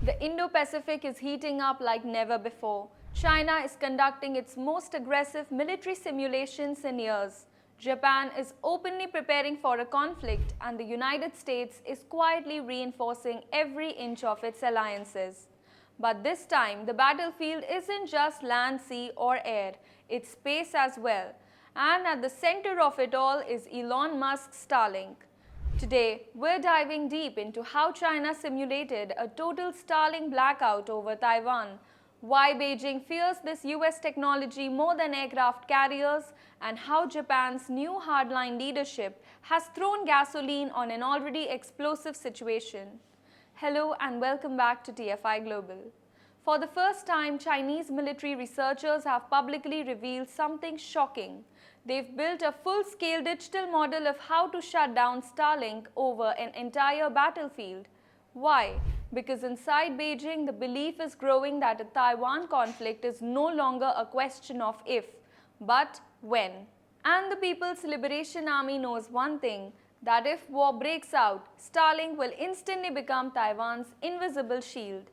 The Indo-Pacific is heating up like never before. China is conducting its most aggressive military simulations in years. Japan is openly preparing for a conflict, and the United States is quietly reinforcing every inch of its alliances. But this time, the battlefield isn't just land, sea, or air, it's space as well. And at the center of it all is Elon Musk's Starlink. Today, we're diving deep into how China simulated a total Starlink blackout over Taiwan, why Beijing fears this US technology more than aircraft carriers, and how Japan's new hardline leadership has thrown gasoline on an already explosive situation. Hello and welcome back to TFI Global. For the first time, Chinese military researchers have publicly revealed something shocking. They've built a full-scale digital model of how to shut down Starlink over an entire battlefield. Why? Because inside Beijing, the belief is growing that a Taiwan conflict is no longer a question of if, but when. And the People's Liberation Army knows one thing, that if war breaks out, Starlink will instantly become Taiwan's invisible shield.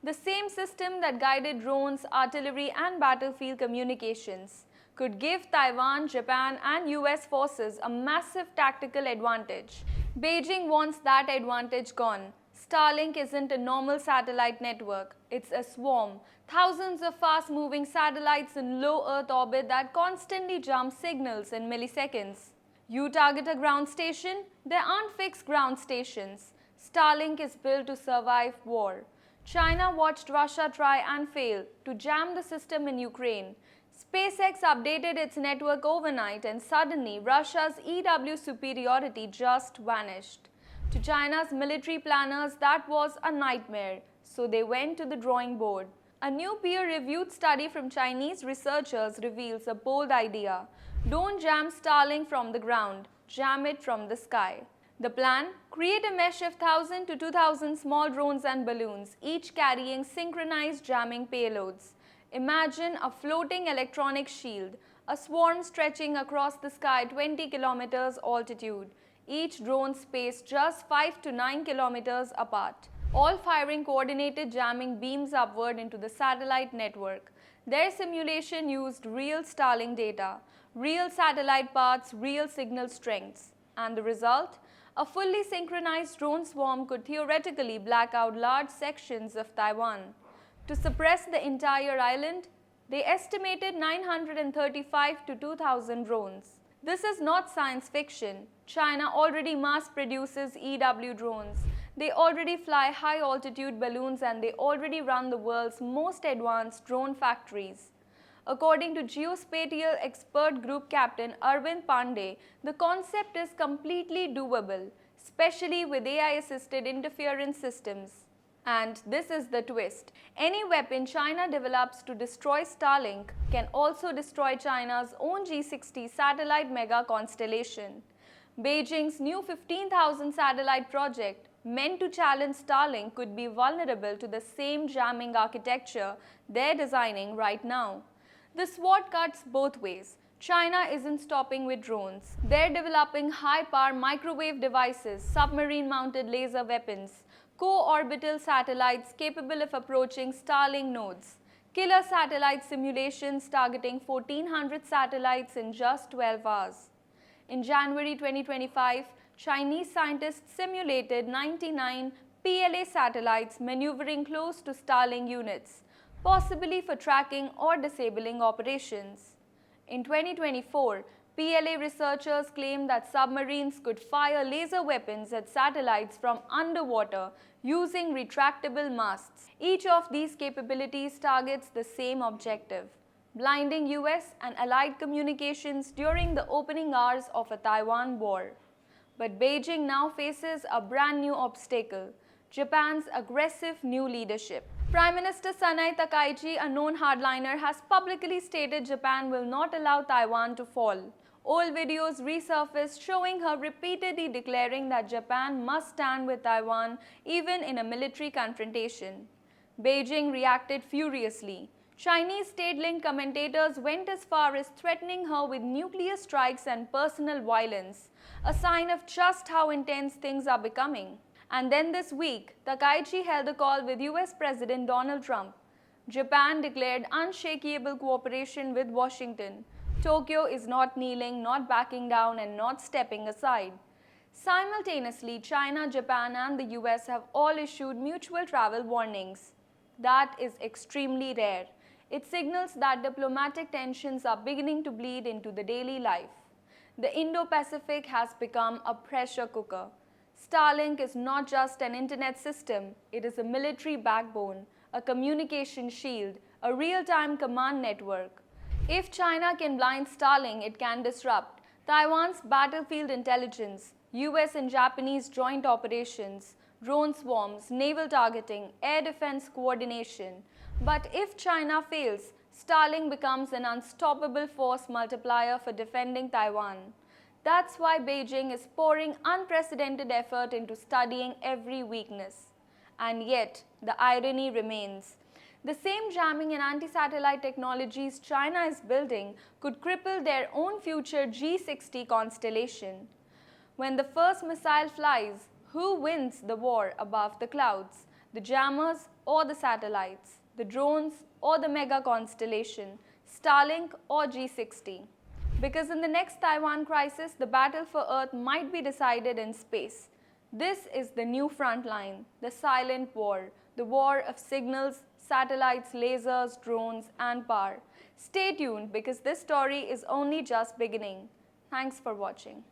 The same system that guided drones, artillery, and battlefield communications could give Taiwan, Japan, and US forces a massive tactical advantage. Beijing wants that advantage gone. Starlink isn't a normal satellite network, it's a swarm. Thousands of fast-moving satellites in low Earth orbit that constantly jump signals in milliseconds. You target a ground station, there aren't fixed ground stations. Starlink is built to survive war. China watched Russia try and fail to jam the system in Ukraine. SpaceX updated its network overnight and suddenly Russia's EW superiority just vanished. To China's military planners, that was a nightmare, so they went to the drawing board. A new peer-reviewed study from Chinese researchers reveals a bold idea. Don't jam Starlink from the ground, jam it from the sky. The plan? Create a mesh of 1,000 to 2,000 small drones and balloons, each carrying synchronized jamming payloads. Imagine a floating electronic shield, a swarm stretching across the sky 20 kilometers altitude, each drone spaced just 5 to 9 kilometers apart, all firing coordinated jamming beams upward into the satellite network. Their simulation used real Starlink data, real satellite paths, real signal strengths. And the result? A fully synchronized drone swarm could theoretically black out large sections of Taiwan. To suppress the entire island, they estimated 935 to 2,000 drones. This is not science fiction. China already mass produces EW drones. They already fly high-altitude balloons and they already run the world's most advanced drone factories. According to geospatial expert group captain Arvind Pandey, the concept is completely doable, especially with AI-assisted interference systems. And this is the twist. Any weapon China develops to destroy Starlink can also destroy China's own G60 satellite mega constellation. Beijing's new 15,000 satellite project, meant to challenge Starlink, could be vulnerable to the same jamming architecture they're designing right now. The sword cuts both ways. China isn't stopping with drones. They're developing high-power microwave devices, submarine-mounted laser weapons, co-orbital satellites capable of approaching Starlink nodes, killer satellite simulations targeting 1,400 satellites in just 12 hours. In January 2025, Chinese scientists simulated 99 PLA satellites maneuvering close to Starlink units, possibly for tracking or disabling operations. In 2024, PLA researchers claimed that submarines could fire laser weapons at satellites from underwater using retractable masts. Each of these capabilities targets the same objective: blinding US and allied communications during the opening hours of a Taiwan war. But Beijing now faces a brand new obstacle: Japan's aggressive new leadership. Prime Minister Sanai Takaichi, a known hardliner, has publicly stated Japan will not allow Taiwan to fall. Old videos resurfaced showing her repeatedly declaring that Japan must stand with Taiwan even in a military confrontation. Beijing reacted furiously. Chinese state-linked commentators went as far as threatening her with nuclear strikes and personal violence, a sign of just how intense things are becoming. And then this week, Takaichi held a call with US President Donald Trump. Japan declared unshakable cooperation with Washington. Tokyo is not kneeling, not backing down, and not stepping aside. Simultaneously, China, Japan, and the US have all issued mutual travel warnings. That is extremely rare. It signals that diplomatic tensions are beginning to bleed into the daily life. The Indo-Pacific has become a pressure cooker. Starlink is not just an internet system, it is a military backbone, a communication shield, a real-time command network. If China can blind Starlink, it can disrupt Taiwan's battlefield intelligence, US and Japanese joint operations, drone swarms, naval targeting, air defense coordination. But if China fails, Starlink becomes an unstoppable force multiplier for defending Taiwan. That's why Beijing is pouring unprecedented effort into studying every weakness. And yet, the irony remains. The same jamming and anti-satellite technologies China is building could cripple their own future G60 constellation. When the first missile flies, who wins the war above the clouds? The jammers or the satellites? The drones or the mega constellation? Starlink or G60? Because in the next Taiwan crisis, the battle for Earth might be decided in space. This is the new front line, the silent war, the war of signals, satellites, lasers, drones, and power. Stay tuned because this story is only just beginning. Thanks for watching.